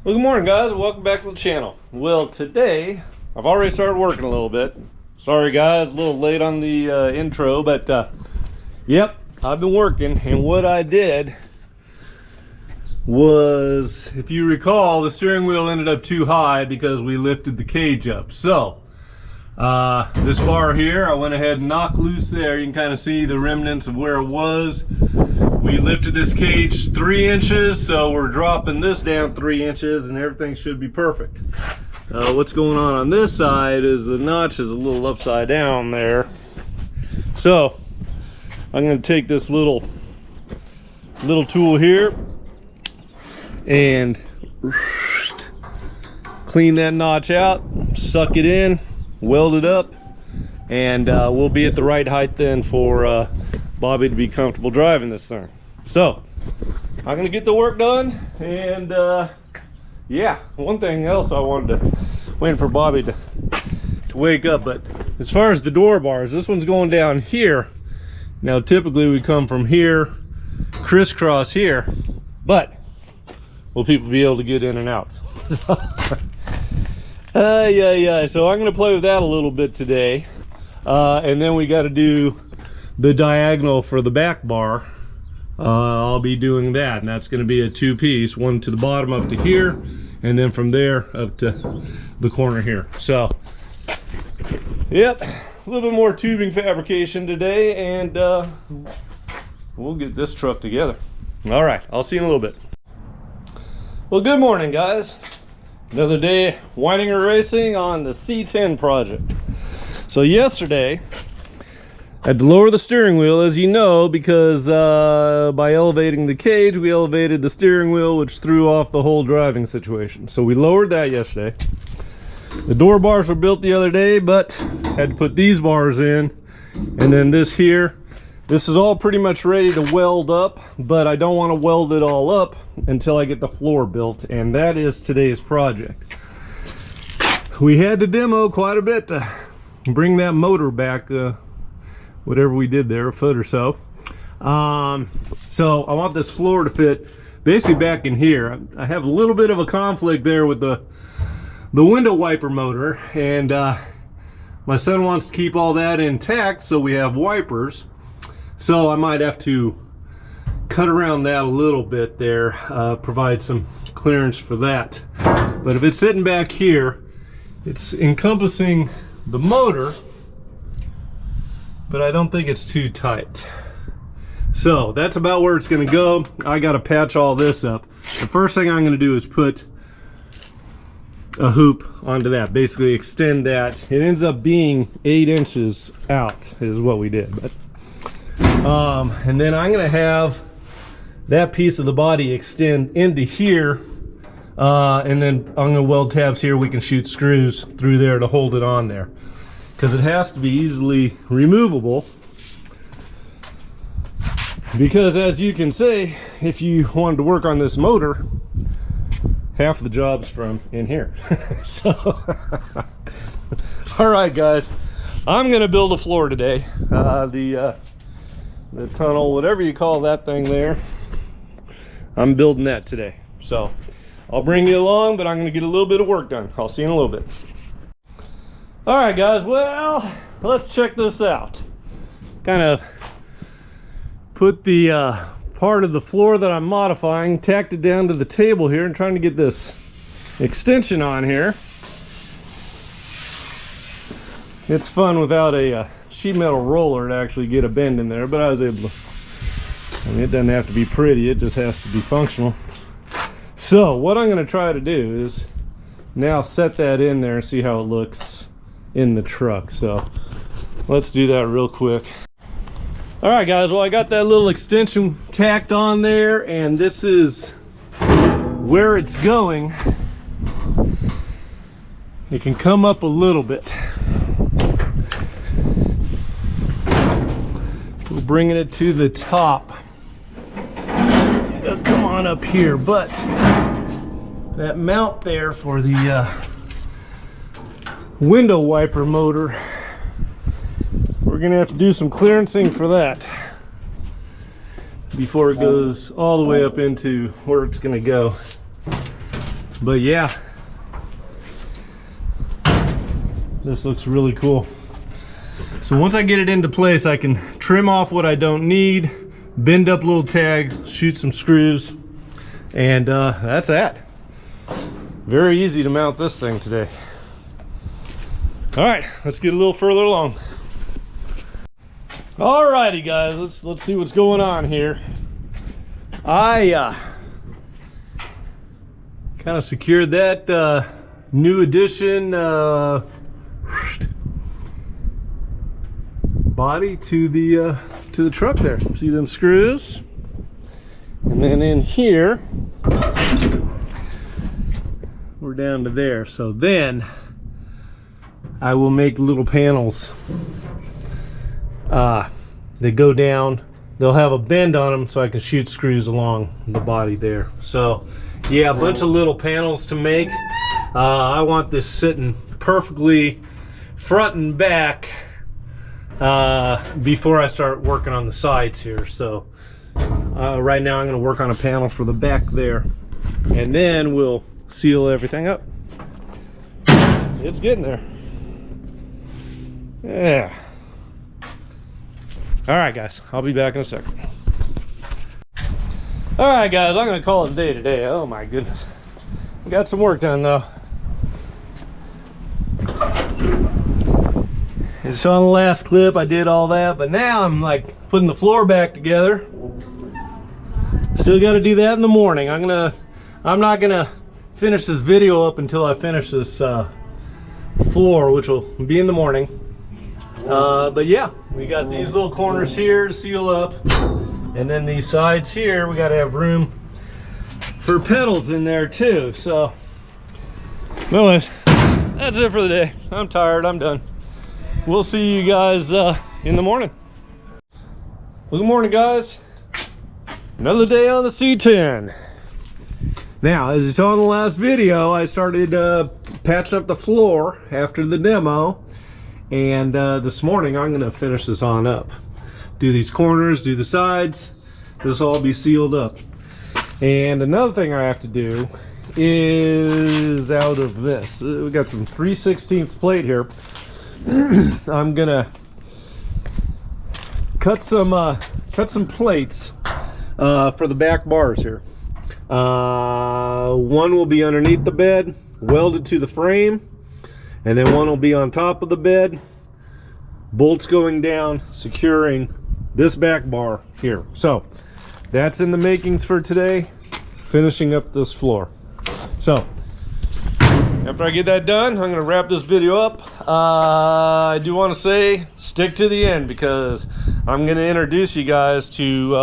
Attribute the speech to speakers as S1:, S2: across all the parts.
S1: Well, good morning, guys. Welcome back to the channel. Well, today I've already started working a little bit. Sorry, guys, a little late on the intro, but yep, I've been working. And what I did was, if you recall, the steering wheel ended up too high because we lifted the cage up. So this bar here, I went ahead and knocked loose there. You can kind of see the remnants of where it was. We lifted this cage 3 inches, so we're dropping this down 3 inches and everything should be perfect. What's going on this side is the notch is a little upside down there. So I'm going to take this little tool here and clean that notch out, suck it in, weld it up, and we'll be at the right height then for Bobby to be comfortable driving this thing. So I'm gonna get the work done, and yeah, one thing else I wanted to wait for Bobby to wake up, but as far as the door bars, this one's going down here. Now typically we come from here, crisscross here, but will people be able to get in and out? Yeah, so I'm gonna play with that a little bit today, and then we got to do the diagonal for the back bar. I'll be doing that, and that's going to be a 2-piece, one to the bottom up to here, and then from there up to the corner here. So yep, a little bit more tubing fabrication today, and we'll get this truck together. All right, I'll see you in a little bit. Well, good morning, guys. Another day Wineinger racing on the C10 project. So yesterday I had to lower the steering wheel, as you know, because by elevating the cage, we elevated the steering wheel, which threw off the whole driving situation. So we lowered that yesterday. The door bars were built the other day, but had to put these bars in. And then this here, this is all pretty much ready to weld up, but I don't want to weld it all up until I get the floor built, and that is today's project. We had to demo quite a bit to bring that motor back, whatever we did there, a foot or so. So I want this floor to fit basically back in here. I have a little bit of a conflict there with the window wiper motor, and my son wants to keep all that intact, so we have wipers. So I might have to cut around that a little bit there, provide some clearance for that. But if it's sitting back here, it's encompassing the motor, but I don't think it's too tight. So that's about where it's going to go. I got to patch all this up. The first thing I'm going to do is put a hoop onto that, basically extend that. It ends up being 8 inches out is what we did, but and then I'm going to have that piece of the body extend into here, and then I'm going to weld tabs here. We can shoot screws through there to hold it on there, because it has to be easily removable, because as you can see, if you wanted to work on this motor, half the job's from in here. So all right, guys, I'm gonna build a floor today. The tunnel, whatever you call that thing there, I'm building that today. So I'll bring you along, but I'm gonna get a little bit of work done. I'll see you in a little bit. All right, guys, well, let's check this out. Kind of put the part of the floor that I'm modifying, tacked it down to the table here, and trying to get this extension on here. It's fun without a sheet metal roller to actually get a bend in there, but I was able to. I mean, it doesn't have to be pretty, it just has to be functional. So what I'm going to try to do is now set that in there and see how it looks in the truck. So let's do that real quick. All right, guys, well, I got that little extension tacked on there, and this is where it's going. It can come up a little bit. If we're bringing it to the top, it'll come on up here, but that mount there for the window wiper motor, we're gonna have to do some clearancing for that before it goes all the way up into where it's gonna go. But yeah, this looks really cool. So once I get it into place, I can trim off what I don't need, bend up little tags, shoot some screws, and that's that. Very easy to mount this thing today. All right, let's get a little further along. Alrighty guys, let's see what's going on here. I kind of secured that new edition body to the truck there. See them screws? And then in here, we're down to there. So then I will make little panels that go down. They'll have a bend on them so I can shoot screws along the body there. So yeah, a bunch of little panels to make. I want this sitting perfectly front and back before I start working on the sides here. So right now I'm going to work on a panel for the back there, and then we'll seal everything up. It's getting there. Yeah. All right guys, I'll be back in a second. All right guys, I'm gonna call it a day today. Oh my goodness, I got some work done though. And so on the last clip I did all that, but now I'm like putting the floor back together. Still got to do that in the morning. I'm not gonna finish this video up until I finish this floor, which will be in the morning. But yeah, we got these little corners here to seal up, and then these sides here we got to have room for pedals in there too. So anyways, that's it for the day. I'm tired, I'm done. We'll see you guys in the morning. Well, good morning guys, another day on the C10. Now, as you saw in the last video, I started patching up the floor after the demo. And this morning I'm going to finish this on up. Do these corners, do the sides. This will all be sealed up. And another thing I have to do is out of this. We got some 3/16 plate here. I'm going to cut some plates for the back bars here. One will be underneath the bed, welded to the frame. And then one will be on top of the bed, bolts going down, securing this back bar here. So that's in the makings for today, finishing up this floor. So after I get that done, I'm going to wrap this video up. I do want to say stick to the end, because I'm going to introduce you guys to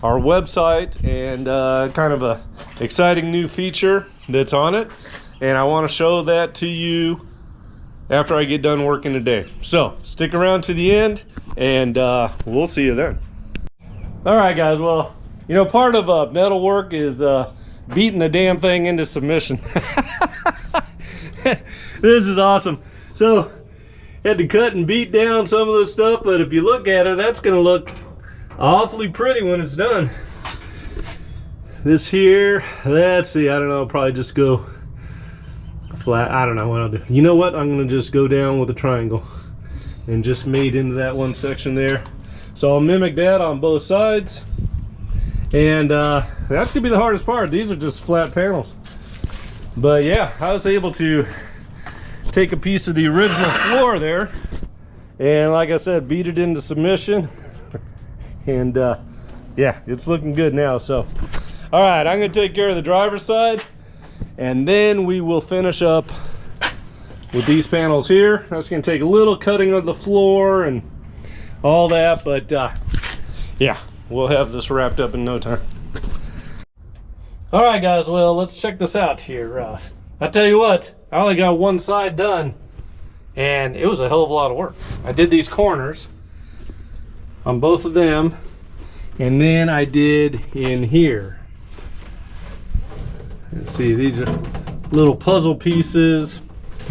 S1: our website and kind of a exciting new feature that's on it. And I want to show that to you after I get done working today. So stick around to the end, and we'll see you then. All right guys, well, you know, part of metal work is beating the damn thing into submission. This is awesome. So had to cut and beat down some of this stuff, but if you look at it, that's gonna look awfully pretty when it's done. This here, let's see, I don't know, I'll probably just go flat. I don't know what I'll do. You know what? I'm going to just go down with a triangle and just mate into that one section there. So I'll mimic that on both sides. And that's going to be the hardest part. These are just flat panels. But yeah, I was able to take a piece of the original floor there, and like I said, beat it into submission. And yeah, it's looking good now. So all right, I'm going to take care of the driver's side, and then we will finish up with these panels here. That's going to take a little cutting of the floor and all that, but yeah, we'll have this wrapped up in no time. All right guys, well, let's check this out here. I tell you what, I only got one side done, and it was a hell of a lot of work. I did these corners on both of them, and then I did in here. Let's see, these are little puzzle pieces.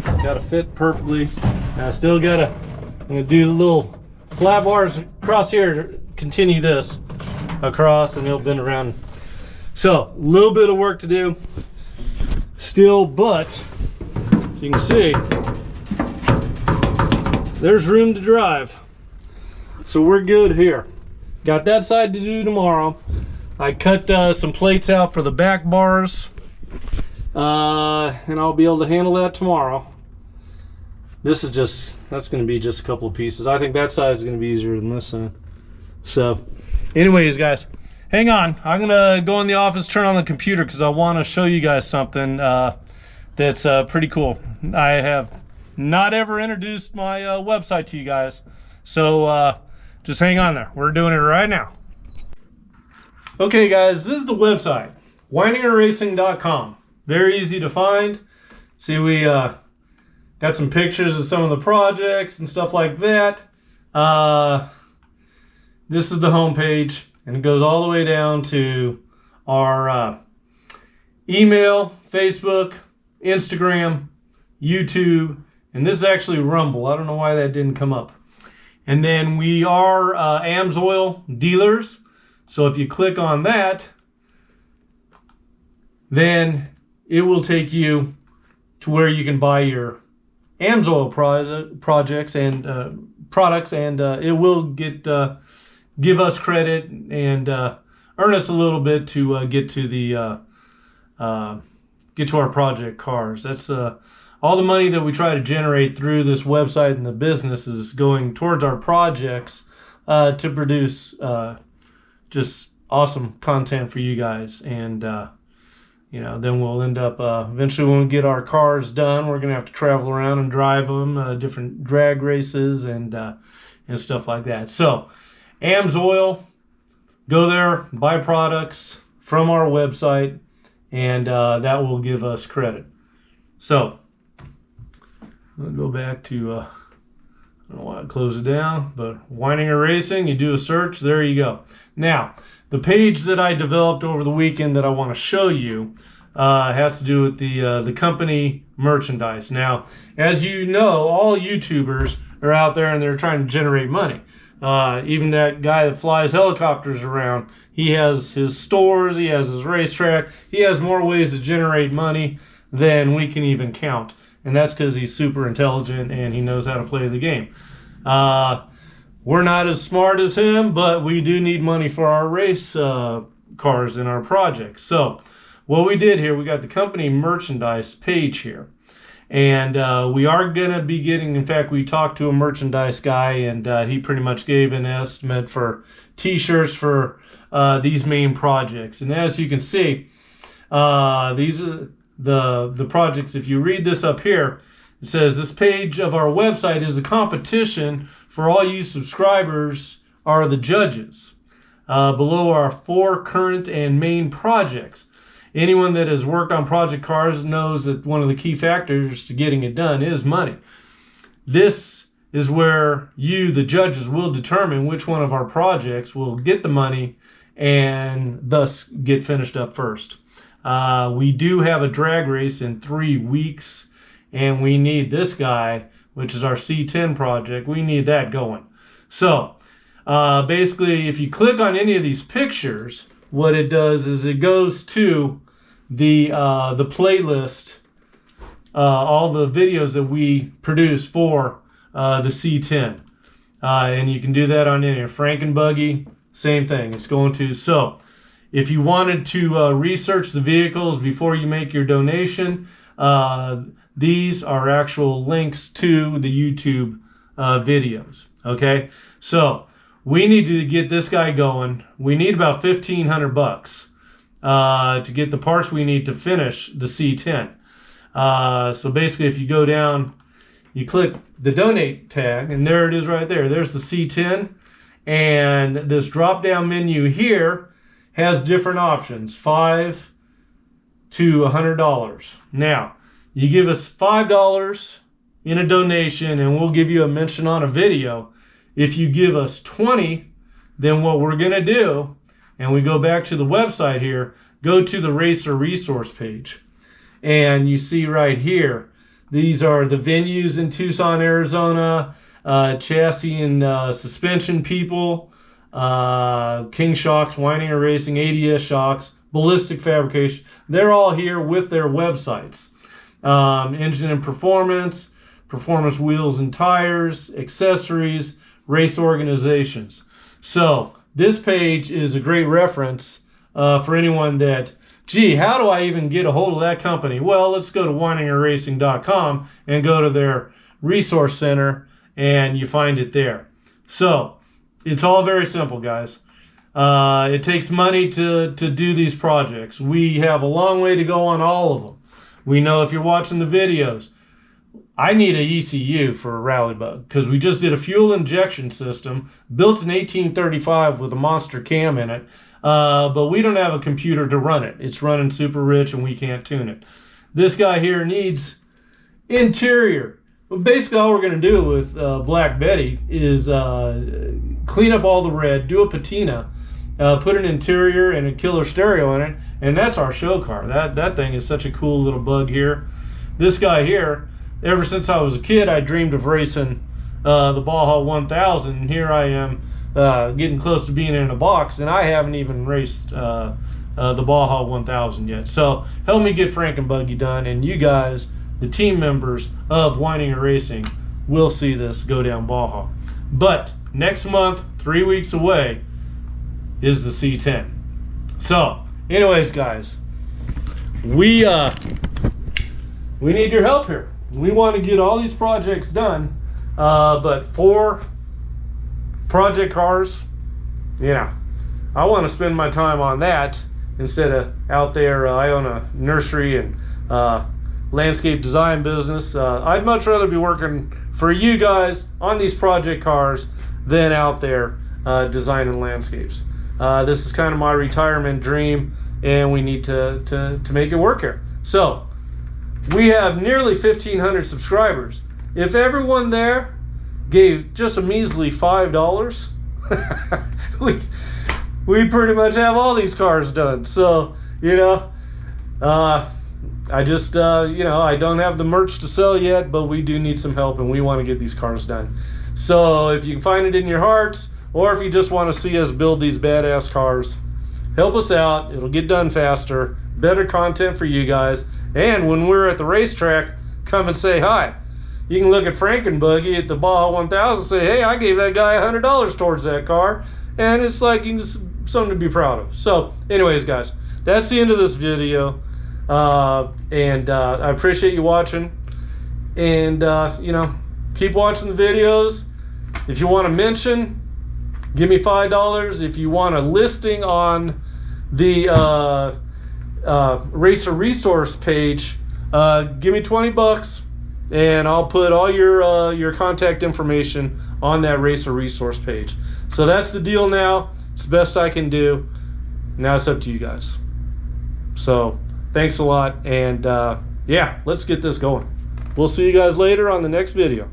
S1: Got to fit perfectly. Now I still got to, I'm going to do the little flat bars across here to continue this across, and it'll bend around. So a little bit of work to do. still, but as you can see, there's room to drive. So we're good here. Got that side to do tomorrow. I cut some plates out for the back bars, and I'll be able to handle that tomorrow. This is that's going to be just a couple of pieces. I think that side is going to be easier than this side. So anyways, guys, hang on. I'm going to go in the office, turn on the computer, because I want to show you guys something that's pretty cool. I have not ever introduced my website to you guys. So just hang on there. We're doing it right now. Okay, guys, this is the website, WeineingerRacing.com. Very easy to find. See, we got some pictures of some of the projects and stuff like that. This is the home page, and it goes all the way down to our email, Facebook, Instagram, YouTube, and this is actually Rumble. I don't know why that didn't come up. And then we are AMSOIL dealers. So if you click on that, then it will take you to where you can buy your AMSOIL projects and products, and it will give us credit and earn us a little bit to get to our project cars. That's all the money that we try to generate through this website and the business is going towards our projects to produce just awesome content for you guys. And you know, then we'll end up eventually, when we get our cars done, we're gonna have to travel around and drive them, different drag races and stuff like that. So AMSOIL, go there, buy products from our website, and that will give us credit. So we'll go back to I don't know why I close it down, but Wineinger Racing, you do a search, there you go. Now, the page that I developed over the weekend that I want to show you has to do with the company merchandise. Now, as you know, all YouTubers are out there and they're trying to generate money. Even that guy that flies helicopters around, he has his stores, he has his racetrack, he has more ways to generate money than we can even count. And that's because he's super intelligent and he knows how to play the game. We're not as smart as him, but we do need money for our race cars and our projects. So what we did here, we got the company merchandise page here. And we are going to be getting, in fact, we talked to a merchandise guy, and he pretty much gave an estimate for t-shirts for these main projects. And as you can see, these are the projects. If you read this up here, it says this page of our website is a competition for all you subscribers are the judges. Below are 4 current and main projects. Anyone that has worked on project cars knows that one of the key factors to getting it done is money. This is where you, the judges, will determine which one of our projects will get the money and thus get finished up first. We do have a drag race in 3 weeks, and we need this guy, which is our C10 project. We need that going. So basically, if you click on any of these pictures, what it does is it goes to the playlist, all the videos that we produce for the C10. And you can do that on any Frankenbuggy, same thing. It's going to, so if you wanted to research the vehicles before you make your donation, these are actual links to the YouTube videos. Okay, so we need to get this guy going. We need about $1,500 to get the parts we need to finish the C10. So basically, if you go down, you click the donate tag, and there it is right there. There's the C10, and this drop-down menu here has different options, $5 to $100. Now, you give us $5 in a donation, and we'll give you a mention on a video. If you give us 20, then what we're going to do, and we go back to the website here, go to the racer resource page. And you see right here, these are the venues in Tucson, Arizona, chassis and suspension people, King Shocks, Wineinger Racing, ADS Shocks, Ballistic Fabrication. They're all here with their websites. Engine and Performance, Performance Wheels and Tires, Accessories, Race Organizations. So this page is a great reference for anyone that, gee, how do I even get a hold of that company? Well, let's go to WineingerRacing.com and go to their resource center, and you find it there. So it's all very simple, guys. It takes money to do these projects. We have a long way to go on all of them. We know if you're watching the videos, I need an ECU for a rally bug because we just did a fuel injection system built in 1835 with a monster cam in it, but we don't have a computer to run it. It's running super rich and we can't tune it. This guy here needs interior. But basically all we're going to do with Black Betty is clean up all the red, do a patina, put an interior and a killer stereo in it, and that's our show car. That thing is such a cool little bug here. This guy here, ever since I was a kid, I dreamed of racing the Baja 1000, and here I am getting close to being in a box, and I haven't even raced the Baja 1000 yet. So help me get Frankenbuggy done, and you guys, the team members of Wineinger Racing, will see this go down Baja. But next month, 3 weeks away, is the C10. So anyways, guys, we need your help here. We want to get all these projects done, but for project cars, you know, I want to spend my time on that instead of out there. I own a nursery and landscape design business. I'd much rather be working for you guys on these project cars than out there designing landscapes. This is kind of my retirement dream, and we need to make it work here. So we have nearly 1,500 subscribers. If everyone there gave just a measly $5, we pretty much have all these cars done. So, you know, I just, you know, I don't have the merch to sell yet, but we do need some help, and we want to get these cars done. So if you can find it in your hearts, or if you just want to see us build these badass cars, help us out. It'll get done faster, better content for you guys. And when we're at the racetrack, come and say hi. You can look at Frankenbuggy at the Baja 1000 and say, hey, I gave that guy $100 towards that car. And it's like something to be proud of. So anyways, guys, that's the end of this video. I appreciate you watching. And, you know, keep watching the videos. If you want to mention, give me $5. If you want a listing on the Racer Resource page, give me $20, and I'll put all your contact information on that Racer Resource page. So that's the deal now. It's the best I can do. Now it's up to you guys. So thanks a lot, and yeah, let's get this going. We'll see you guys later on the next video.